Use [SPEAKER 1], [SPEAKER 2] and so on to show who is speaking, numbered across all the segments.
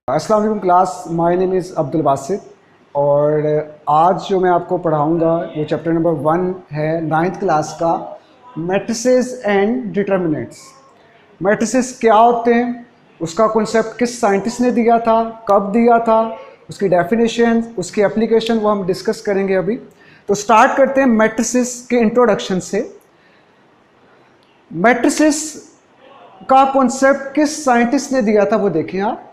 [SPEAKER 1] अस्सलाम वालेकुम class, my name is Abdul Basit और आज जो मैं आपको पढ़ाऊंगा वो चैप्टर नंबर 1 है 9th क्लास का, मैट्रिसेस एंड डिटर्मिनेंट्स। मैट्रिसेस क्या होते हैं, उसका कॉन्सेप्ट किस साइंटिस्ट ने दिया था, कब दिया था, उसकी डेफिनेशन, उसकी एप्लीकेशन, वो हम डिस्कस करेंगे अभी। तो स्टार्ट करते हैं मैट्रिसेस के इंट्रोडक्शन से। मैट्रिसेस का कॉन्सेप्ट किस साइंटिस्ट ने दिया था वो देखिए आप।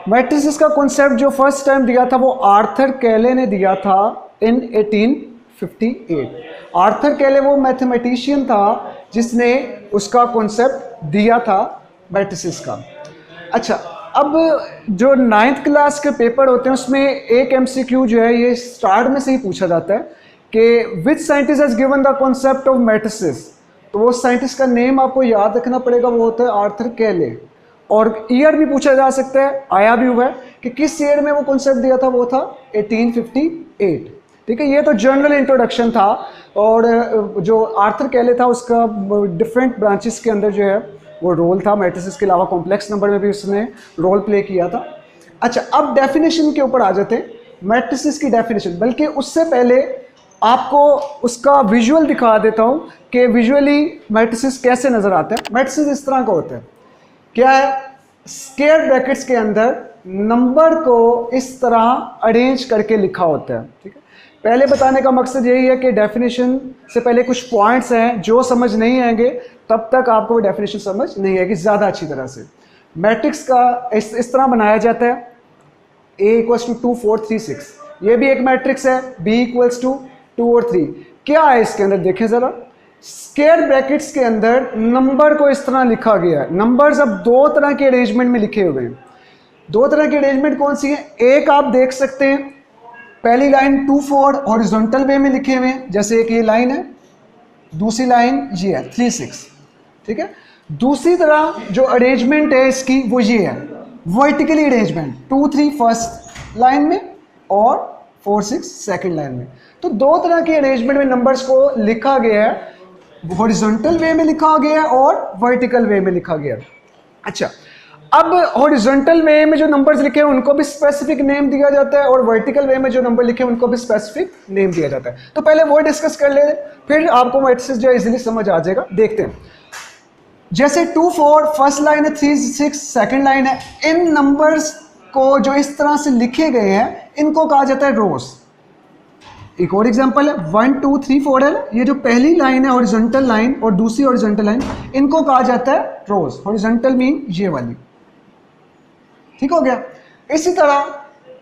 [SPEAKER 1] मैट्रिसेस का कॉन्सेप्ट जो फर्स्ट टाइम दिया था वो आर्थर कैले ने दिया था इन 1858। आर्थर कैले वो मैथमेटिशियन था जिसने उसका कॉन्सेप्ट दिया था मैट्रिसेस का। अच्छा, अब जो 9th क्लास के पेपर होते हैं उसमें एक एमसीक्यू जो है ये स्टार्ट में से ही पूछा जाता है कि which scientist has given the concept of matrices. तो वो साइंटिस्ट का नेम आपको याद रखना पड़ेगा, वो होता है आर्थर कैले। और ईयर भी पूछा जा सकता है, आया भी हुआ है कि किस ईयर में वो कॉन्सेप्ट दिया था, वो था 1858। ठीक है, ये तो जनरल इंट्रोडक्शन था। और जो आर्थर कैले था उसका डिफरेंट ब्रांचेस के अंदर जो है वो रोल था, मैट्रिसेस के अलावा कॉम्प्लेक्स नंबर में भी उसने रोल प्ले किया था। अच्छा, अब डेफिनेशन के ऊपर आ जाते हैं, मैट्रिसेस की डेफिनेशन। बल्कि उससे पहले आपको उसका विजुअल दिखा देता हूँ कि विजुअली मैट्रिसेस कैसे नजर आते हैं। मैट्रिसेस इस तरह का होता है, क्या है, स्क्वायर ब्रैकेट्स के अंदर नंबर को इस तरह अरेंज करके लिखा होता है। ठीक है, पहले बताने का मकसद यही है कि डेफिनेशन से पहले कुछ पॉइंट्स हैं जो समझ नहीं आएंगे तब तक आपको वो डेफिनेशन समझ नहीं आएगी ज़्यादा अच्छी तरह से। मैट्रिक्स का इस तरह बनाया जाता है, A = 2 4 3 6। ये भी एक मैट्रिक्स है, B = 2 और 3। क्या है इसके अंदर देखें ज़रा, स्क्वायर ब्रैकेट्स के अंदर नंबर को इस तरह लिखा गया है। नंबर्स अब दो तरह के अरेंजमेंट में लिखे हुए हैं। दो तरह की अरेंजमेंट कौन सी है, एक आप देख सकते हैं, पहली लाइन 2 4 हॉरिजॉन्टल वे में लिखे हुए हैं, जैसे एक ये लाइन है, दूसरी लाइन ये है 3 6। ठीक है, दूसरी तरह जो अरेंजमेंट है इसकी वो ये है, वर्टिकली अरेंजमेंट, 2 3 फर्स्ट लाइन में और 4 6 सेकंड लाइन में। तो दो तरह की अरेंजमेंट में नंबर्स को लिखा गया है, हॉरिजॉन्टल वे में लिखा गया है और वर्टिकल वे में लिखा गया है। अच्छा, अब हॉरिजॉन्टल वे में जो नंबर्स लिखे हैं उनको भी स्पेसिफिक नेम दिया जाता है और वर्टिकल वे में जो नंबर लिखे हैं उनको भी स्पेसिफिक नेम दिया जाता है। तो पहले वो डिस्कस कर ले, फिर आपको मैट्रिसेस जो इजीली समझ आ जाएगा। देखते हैं, जैसे 2 4 फर्स्ट लाइन है, 3 6 सेकंड लाइन है। इन नंबर्स को जो इस तरह से लिखे गए हैं इनको कहा जाता है रोज। एक और एग्जांपल है 1 2 3 4 है, ये जो पहली लाइन है हॉरिजॉन्टल लाइन और दूसरी हॉरिजॉन्टल लाइन, इनको कहा जाता है रोज। हॉरिजॉन्टल मीन ये वाली, ठीक हो गया। इसी तरह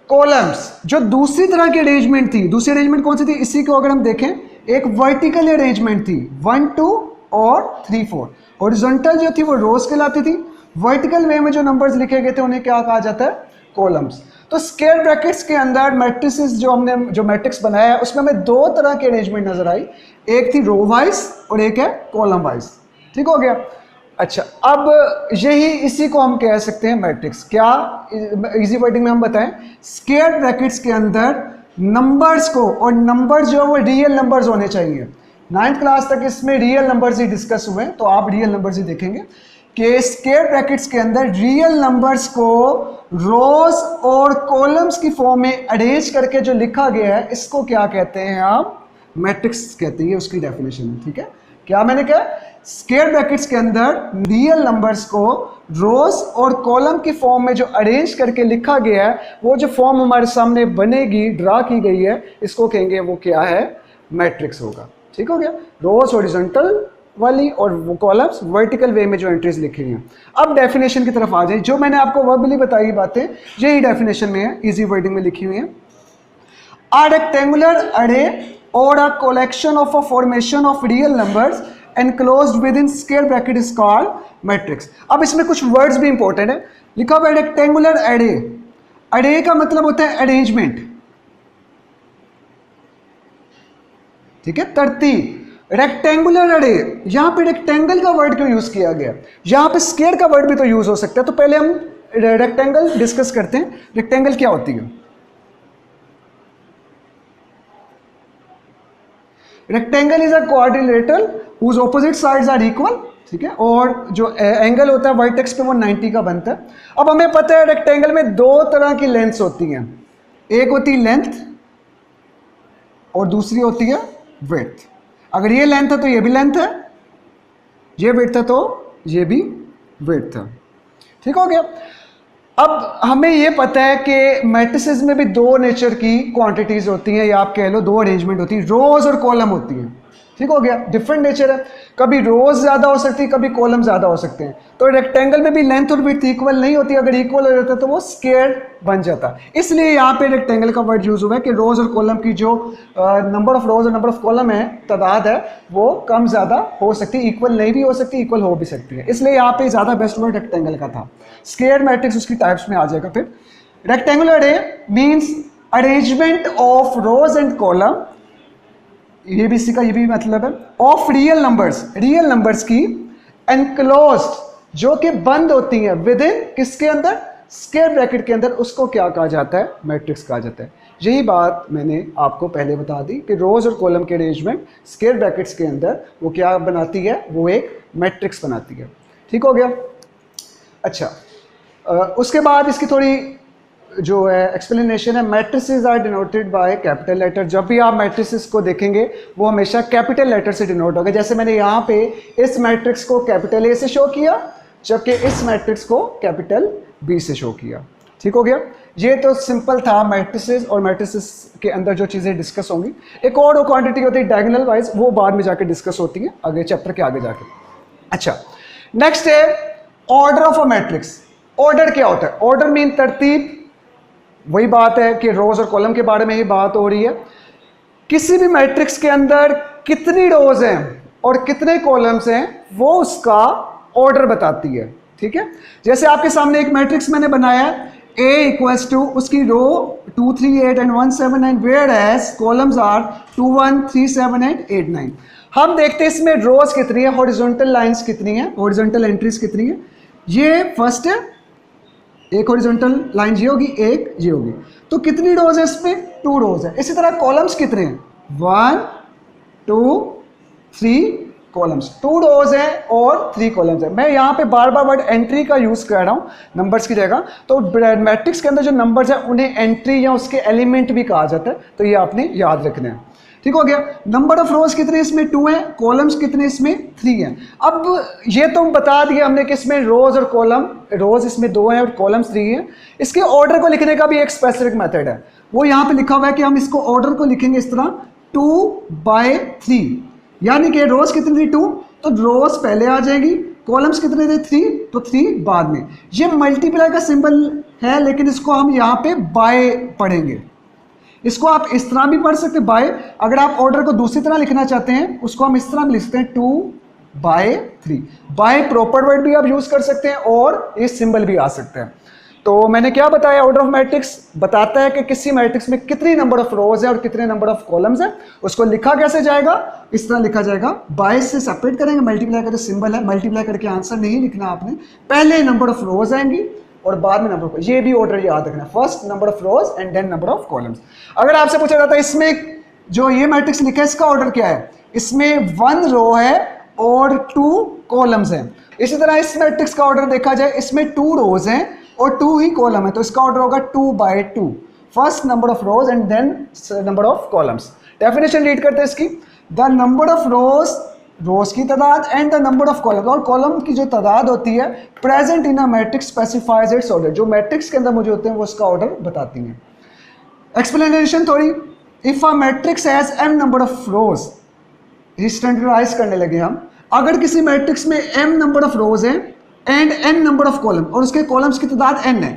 [SPEAKER 1] कॉलम्स, जो दूसरी तरह की अरेंजमेंट थी, दूसरी अरेंजमेंट कौन सी थी, इसी को अगर हम देखें, एक वर्टिकल अरेंजमेंट थी, 1 2 और 3 4। हॉरिजॉन्टल जो थी वो रोज कहलाती थी, वर्टिकल वे में जो नंबर्स लिखे गए थे उन्हें क्या कहा जाता है, कॉलम्स। तो स्क्वायर ब्रैकेट्स के अंदर मैट्रिसेस जो हमने जो मैट्रिक्स बनाया है उसमें हमें दो तरह की अरेंजमेंट नजर आई, एक थी रो वाइज और एक है कॉलम वाइज। ठीक हो गया। अच्छा, अब यही इसी को हम कह सकते हैं मैट्रिक्स। क्या इजी वर्डिंग में हम बताएं, स्क्वायर ब्रैकेट्स के अंदर नंबर्स को, और नंबर जो है वो रियल नंबर्स होने चाहिए। 9th क्लास तक इसमें रियल नंबर्स ही डिस्कस हुए हैं, तो आप रियल नंबर्स ही देखेंगे कि स्क्वायर ब्रैकेट्स के अंदर रियल नंबर्स को रोज और कॉलम्स की फॉर्म में अरेंज करके जो लिखा गया है इसको क्या कहते हैं, आप मैट्रिक्स कहते हैं। ये उसकी डेफिनेशन है। ठीक है, क्या मैंने कहा, स्क्वायर ब्रैकेट्स के अंदर रियल नंबर्स को रोज और कॉलम की फॉर्म में जो अरेंज करके लिखा गया है, वो जो फॉर्म हमारे सामने बनेगी, ड्रा की गई है, इसको कहेंगे वो क्या है, मैट्रिक्स होगा। ठीक हो गया, रोज हॉरिजॉन्टल वाली और वो कॉलम्स वर्टिकल वे में जो एंट्रीज लिखी हैं। अब डेफिनेशन की तरफ आ जाए, जो मैंने आपको वर्बली बताई बातें यही डेफिनेशन में है, इजी वर्डिंग में लिखी हुई है। अ रेक्टेंगुलर अरे और a collection of a formation of real numbers enclosed with in square bracket is called matrix. अब इसमें कुछ वर्ड्स भी इंपॉर्टेंट है, लिखा हुआ है रेक्टेंगुलर अरे। अरे का मतलब होता है अरेंजमेंट, ठीक है, तरतीब। रेक्टेंगुलर अरे, यहां पे रेक्टेंगल का वर्ड क्यों यूज किया गया, यहां पे स्क्वायर का वर्ड भी तो यूज हो सकता है। तो पहले हम रेक्टेंगल डिस्कस करते हैं। रेक्टेंगल क्या होती है, rectangle is a quadrilateral whose opposite sides are equal ठीक है, और जो एंगल होता है वर्टेक्स पे वो 90 का बनता है। अब हमें पता है रेक्टेंगल में दो तरह की लेंथ्स होती हैं, एक होती है लेंथ और दूसरी होती है विड्थ। अगर ये लेंथ है तो ये भी लेंथ है, ये विड्थ है तो ये भी विड्थ है। ठीक हो गया। अब हमें ये पता है कि मैट्रिसेस में भी दो नेचर की क्वांटिटीज होती हैं, या आप कह लो दो अरेंजमेंट होती है, रोज और कॉलम होती हैं। ठीक हो गया, डिफरेंट नेचर है, कभी रोज ज्यादा हो सकती है, कभी कॉलम ज्यादा हो सकते हैं। तो रेक्टेंगल में भी लेंथ और विड्थ इक्वल नहीं होती, अगर इक्वल हो जाता है तो वो स्क्वायर बन जाता है। इसलिए यहाँ पे रेक्टेंगल का वर्ड यूज हुआ है कि रोज और कॉलम की जो नंबर ऑफ रोज और नंबर ऑफ कॉलम है, तादाद है, वो कम ज्यादा हो सकती है, इक्वल नहीं भी हो सकती, इक्वल हो भी सकती है। इसलिए यहाँ पे ज्यादा बेस्ट वर्ड रेक्टेंगल का था। स्क्वायर मैट्रिक्स उसकी टाइप्स में आ जाएगा। फिर रेक्टेंगुलर अरे means arrangement of rows and column, ये भी इसी का ये भी मतलब है, ऑफ रियल नंबर्स की एनक्लोज्ड, जो कि बंद होती हैं विद इन किसके अंदर, स्क्वायर ब्रैकेट के अंदर, उसको क्या कहा जाता है, मैट्रिक्स कहा जाता है। यही बात मैंने आपको पहले बता दी कि रोज और कॉलम के अरेंजमेंट स्क्वायर ब्रैकेट्स के अंदर वो क्या बनाती है, वो एक मैट्रिक्स बनाती है। ठीक हो गया। अच्छा, उसके बाद इसकी थोड़ी जो है एक्सप्लेनेशन है, matrices are denoted by capital letter. जब भी आप मैट्रिसेस को देखेंगे वो हमेशा कैपिटल लेटर से डिनोट होगा। जैसे मैंने यहाँ पे इस मैट्रिक्स को कैपिटल ए से शो किया, जबकि इस मैट्रिक्स को कैपिटल बी से शो किया। ठीक हो गया। ये तो सिंपल था मैट्रिसेस, और मैट्रिसेस के अंदर जो चीज़ें डिस्कस होंगी, एक और क्वांटिटी होती है डायगोनल वाइज, वो बाद में जाके डिस्कस होती है आगे चैप्टर के आगे जाके। अच्छा, नेक्स्ट है order of a matrix. Order क्या होता है? ऑर्डर मीन तरतीब। वही बात है कि रोज और कॉलम के बारे में ही बात हो रही है। किसी भी मैट्रिक्स के अंदर कितनी रोज हैं और कितने कॉलम्स हैं, वो उसका ऑर्डर बताती है। ठीक है, जैसे आपके सामने एक मैट्रिक्स मैंने बनाया है, A इक्वल्स टू उसकी row 2 3 8 and 1 7 9, whereas columns are 2 1 3 7 8 8 9। हम देखते हैं इसमें रोज कितनी है, हॉरिजॉन्टल लाइंस कितनी है, हॉरिजॉन्टल एंट्रीज कितनी है। ये फर्स्ट है, एक हॉरिजॉन्टल लाइन ये होगी, एक ये होगी, तो कितनी रोज है इसमें, 2 रोज है। इसी तरह कॉलम्स कितने हैं, 1 2 3 कॉलम्स, 2 रोज है और 3 कॉलम्स है। मैं यहाँ पे बार बार वर्ड एंट्री का यूज कर रहा हूँ नंबर्स की जगह। तो मैट्रिक्स के अंदर जो नंबर्स है उन्हें एंट्री या उसके एलिमेंट भी कहा जाता है, तो ये आपने याद रखना है। ठीक हो गया। नंबर ऑफ रोज कितने इसमें, 2 हैं, कॉलम्स कितने इसमें, 3 हैं। अब ये तो बता दिया हमने कि इसमें रोज और कॉलम, रोज इसमें 2 हैं और कॉलम्स 3 हैं। इसके ऑर्डर को लिखने का भी एक स्पेसिफिक मेथड है, वो यहाँ पे लिखा हुआ है कि हम इसको ऑर्डर को लिखेंगे इस तरह 2/3, यानी कि रोज कितनी थी 2, तो रोज पहले आ जाएगी, कॉलम्स कितने थे 3, तो 3 बाद में। ये मल्टीप्लाई का सिंबल है, लेकिन इसको हम यहाँ पे बाय पढ़ेंगे। इसको आप इस तरह भी पढ़ सकते हैं बाय। अगर आप ऑर्डर को दूसरी तरह लिखना चाहते हैं, उसको हम इस तरह भी लिख सकते हैं 2/3। बाय प्रॉपर वर्ड भी आप यूज कर सकते हैं और ये सिंबल भी आ सकते हैं। तो मैंने क्या बताया, ऑर्डर ऑफ मैट्रिक्स बताता है कि किसी मैट्रिक्स में कितनी नंबर ऑफ रोज है और कितने नंबर ऑफ कॉलम्स है। उसको लिखा कैसे जाएगा, इस तरह लिखा जाएगा, बाय से सेपरेट करेंगे, मल्टीप्लाई का जो सिंबल है, मल्टीप्लाई करके आंसर नहीं लिखना आपने, पहले नंबर ऑफ रोज आएंगी और बाद में नंबर ऑफ, ये भी ऑर्डर याद रखना, first number of rows and then number of columns. अगर आपसे पूछा जाता है इसमें जो ये मैट्रिक्स लिखा है इसका ऑर्डर क्या है, इसमें 1 रो है और 2 कॉलम्स हैं। इसी तरह इस मैट्रिक्स का ऑर्डर देखा जाए, इसमें 2 रोज हैं और 2 ही कॉलम है, तो इसका ऑर्डर होगा 2/2, first number of rows and then number of columns. Definition read करते हैं इसकी, द नंबर ऑफ रोज की तादाद and the number of column, और कॉलम की जो तादाद होती है present in a matrix specifies its order, जो मैट्रिक्स के अंदर मौजूद होते हैं वो उसका ऑर्डर बताती हैं। एक्सप्लेनेशन थोड़ी, if a matrix has m number of rows, standardise करने लगे हम, अगर किसी मैट्रिक्स में m नंबर ऑफ रोज है and n number of column, और उसके कॉलम्स की तादाद n है,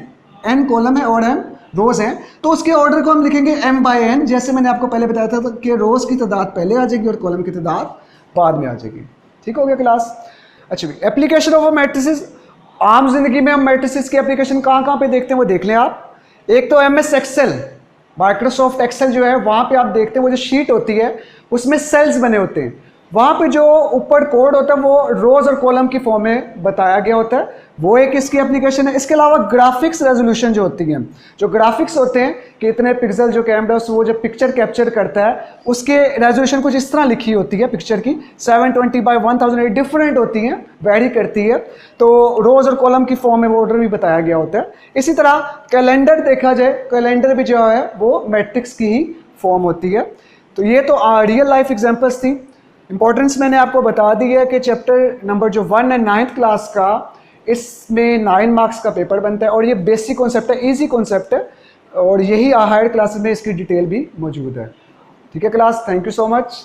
[SPEAKER 1] n कॉलम है और m रोज है, तो उसके ऑर्डर को हम लिखेंगे m/n। जैसे मैंने आपको पहले बताया था कि रोज की तादाद पहले आ जाएगी और कॉलम की तादाद बाद में आ जाएगी। ठीक हो गया क्लास। अच्छा, एप्लीकेशन ऑफ मैट्रिसेस, आम जिंदगी में हम मैट्रिसेस की एप्लीकेशन कहाँ कहाँ पे देखते हैं वो देख लें आप। एक तो MS एक्सेल, माइक्रोसॉफ्ट एक्सेल जो है, वहाँ पे आप देखते हैं वो जो शीट होती है उसमें सेल्स बने होते हैं, वहाँ पे जो ऊपर कोड होता है वो रोज और कॉलम की फॉर्म में बताया गया होता है, वो एक इसकी एप्लीकेशन है। इसके अलावा ग्राफिक्स रेजोल्यूशन जो होती है, जो ग्राफिक्स होते हैं कि इतने पिक्सल जो कैमरा वो जो पिक्चर कैप्चर करता है उसके रेजोल्यूशन कुछ इस तरह लिखी होती है पिक्चर की 720 बाई 1080 डिफरेंट होती हैं, वेरी करती है। तो रोज और कॉलम की फॉर्म में वो ऑर्डर भी बताया गया होता है। इसी तरह कैलेंडर देखा जाए, कैलेंडर भी जो है वो मैट्रिक्स की ही फॉर्म होती है। तो ये तो रियल लाइफ एग्जाम्पल्स थी। इंपॉर्टेंस मैंने आपको बता दी है कि चैप्टर नंबर जो 1 है 9th क्लास का, इसमें 9 मार्क्स का पेपर बनता है और ये बेसिक कॉन्सेप्ट है, इजी कॉन्सेप्ट है, और यही हायर क्लासेस में इसकी डिटेल भी मौजूद है। ठीक है class, thank you so much.